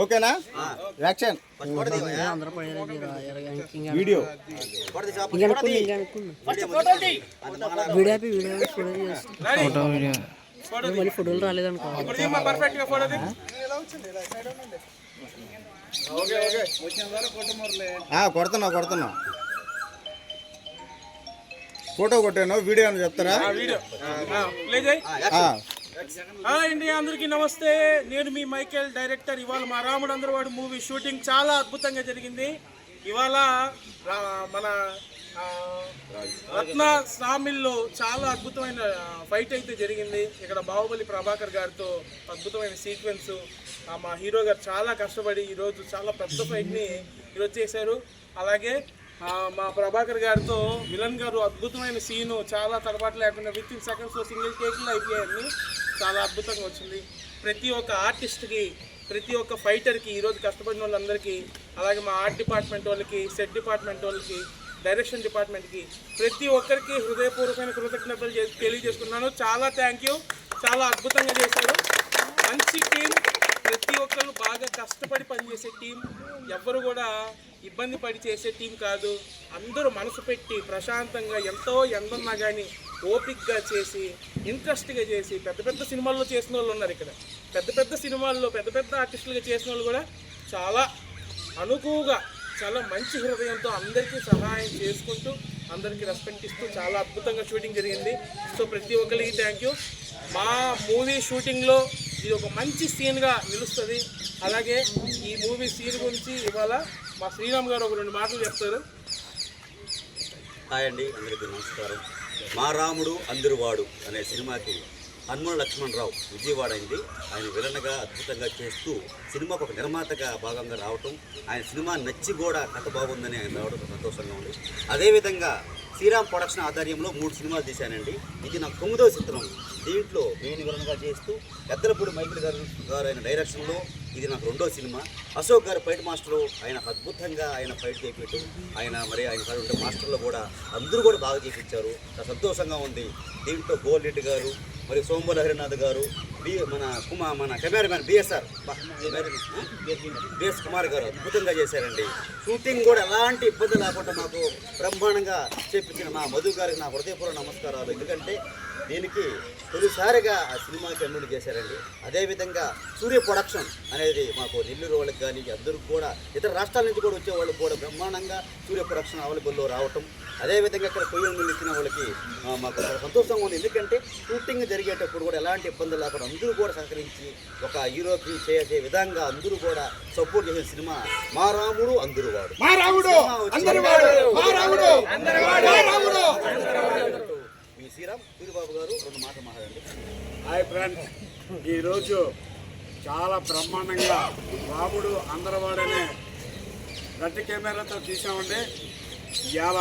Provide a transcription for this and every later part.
ఓకేనా action video ఫోటోలు రాలేదనుకో కొడుతున్నా ఫోటో కొట్టాను వీడియో అని చెప్తారా? ఇండియా అందరికీ నమస్తే. నేను మీ మైకేల్ డైరెక్టర్. ఇవాళ మా రాముడు అందరవాడు మూవీ షూటింగ్ చాలా అద్భుతంగా జరిగింది. ఇవాళ మన రత్న సామిల్లో చాలా అద్భుతమైన ఫైట్ అయితే జరిగింది. ఇక్కడ బాహుబలి ప్రభాకర్ గారితో అద్భుతమైన సీక్వెన్స్. మా హీరో గారు చాలా కష్టపడి ఈరోజు చాలా పెద్ద ఫైట్ని ఈరోజు చేశారు. అలాగే మా ప్రభాకర్ గారితో విలన్ గారు అద్భుతమైన సీను, చాలా తడబాటు లేకుండా విత్ ఇన్ సెకండ్స్లో సింగిల్ టేక్లో అయిపోయాయని చాలా అద్భుతంగా వచ్చింది. ప్రతి ఒక్క ఆర్టిస్ట్కి, ప్రతి ఒక్క ఫైటర్కి, ఈరోజు కష్టపడిన వాళ్ళందరికీ, అలాగే మా ఆర్ట్ డిపార్ట్మెంట్ వాళ్ళకి, సెట్ డిపార్ట్మెంట్ వాళ్ళకి, డైరెక్షన్ డిపార్ట్మెంట్కి, ప్రతి ఒక్కరికి హృదయపూర్వకమైన కృతజ్ఞతలు తెలియజేసుకున్నాను. చాలా థ్యాంక్ యూ. చాలా అద్భుతంగా చేశారు. మంచి టీం, ప్రతి ఒక్కరు బాగా కష్టపడి పనిచేసే టీం, ఎవ్వరు కూడా ఇబ్బంది పడి చేసే టీం కాదు. అందరూ మనసు పెట్టి ప్రశాంతంగా ఎంతో ఎందన్నా కానీ ఓపిక్గా చేసి, ఇంట్రెస్ట్గా చేసి, పెద్ద పెద్ద సినిమాల్లో చేసిన వాళ్ళు ఉన్నారు ఇక్కడ. పెద్ద పెద్ద సినిమాల్లో పెద్ద పెద్ద ఆర్టిస్టులుగా చేసిన వాళ్ళు కూడా చాలా అనుకువగా, చాలా మంచి హృదయంతో అందరికీ సహాయం చేసుకుంటూ, అందరికీ రెస్పెక్ట్ ఇస్తూ చాలా అద్భుతంగా షూటింగ్ జరిగింది. సో ప్రతి ఒక్కరికి థ్యాంక్ యూ. మా మూవీ షూటింగ్లో ఇది ఒక మంచి సీన్గా నిలుస్తుంది. అలాగే ఈ మూవీ సీన్ గురించి ఇవాళ మా శ్రీరామ్ గారు ఒక 2 మాటలు చెప్తారు. హాయ్ అండి, అందరికీ నమస్కారం. మా రాముడు అందరువాడు అనే సినిమాకి హనుమల లక్ష్మణరావు విజయవాడ అయింది. ఆయన విలన్గా అద్భుతంగా చేస్తూ సినిమాకు ఒక నిర్మాతగా భాగంగా రావటం, ఆయన సినిమా నచ్చి కూడా కథ బాగుందని ఆయన రావడం సంతోషంగా ఉంది. అదేవిధంగా శ్రీరామ్ ప్రొడక్షన్ ఆధ్వర్యంలో 3 సినిమాలు తీశానండి. ఇది నా 9వ చిత్రం. దీంట్లో మెయిన్ విలన్గా చేస్తూ ఎద్దలపూడి మైకిల్ గారు ఆయన డైరెక్షన్లో ఇది నాకు 2వ cinema. Ashok garu fight master, ఆయన అద్భుతంగా ఆయన ఫైట్ చేయించు, ఆయన కాదు ఉండే మాస్టర్లు కూడా అందరూ కూడా బాగా చేయించారు. సంతోషంగా ఉంది. దీంట్లో గోల్రెడ్డి గారు, మరి సోమవారి హరినాథ్ గారు, మన కెమెరామ్యాన్ బిఎస్ కుమార్ గారు అద్భుతంగా చేశారండి. షూటింగ్ కూడా ఎలాంటి ఇబ్బంది లేకుండా మాకు బ్రహ్మాండంగా చేపించిన మా మధు గారికి నా హృదయపూర్వక నమస్కారాలు. ఎందుకంటే దీనికి తొలిసారిగా ఆ సినిమాకి అన్నుడు చేశారండి. అదేవిధంగా సూర్య ప్రొడక్షన్ అనేది మాకు నెల్లూరు వాళ్ళకి కానీ అందరూ కూడా ఇతర రాష్ట్రాల నుంచి కూడా వచ్చే వాళ్ళకి కూడా బ్రహ్మాండంగా సూర్య ప్రొడక్షన్ అవైలబుల్లో రావటం, అదేవిధంగా ఇక్కడ కొయ్యలు ఇచ్చిన వాళ్ళకి మాకు సంతోషంగా ఉంది. ఎందుకంటే షూటింగ్ జరిగేటప్పుడు కూడా ఎలాంటి ఇబ్బందులు లేకుండా అందరూ కూడా సహకరించి ఒక హీరోకి చేసే విధంగా అందరూ కూడా సపోర్ట్ చేసిన సినిమా మా రాముడు అందరువాడు. మీ శ్రీరామ్ సూరిబాబు గారు 2 మాటలు మాట్లాడండి. హాయ్ ఫ్రెండ్స్, ఈరోజు చాలా బ్రహ్మాండంగా రాముడు అందరవాడనే గట్టి కెమెరాతో తీసామండి. ఇవాళ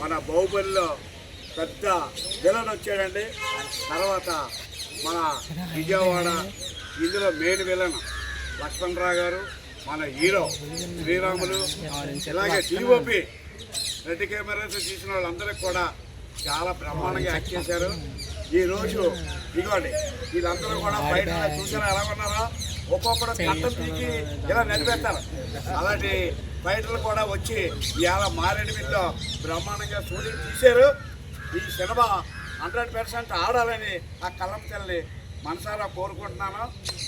మన బాహుబలిలో పెద్ద విలన్ వచ్చాడండి. తర్వాత మన విజయవాడ ఇందులో మెయిన్ విలన్ లక్ష్మణరావు గారు, మన హీరో శ్రీరాములు, ఇలాగే టీఓపి రెడ్డి కెమెరాతో తీసిన వాళ్ళందరికీ కూడా చాలా బ్రహ్మాండంగా యాక్ట్ చేశారు. ఈరోజు ఇదిగోండి వీళ్ళందరూ కూడా బయట చూసారా ఎలా ఉన్నారో, ఒక్కొక్కరు కట్టం పీకి ఇలా నడిపేస్తారు. అలాంటి ఫైటర్లు కూడా వచ్చి ఇవాళ మారేడుమిల్లో బ్రహ్మాండంగా షూటింగ్ తీశారు. ఈ సినిమా 100% ఆడాలని ఆ కళ్ళం తల్లి మనసారా కోరుకుంటున్నాను.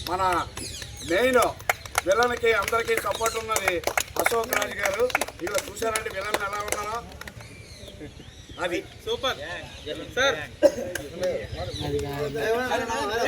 మన మెయిన్ విలన్కి అందరికీ సపోర్ట్ ఉన్నది అశోక్ రాజు గారు. ఇలా చూసారండి విలన్ ఎలా ఉన్నారో, అది సూపర్ సార్.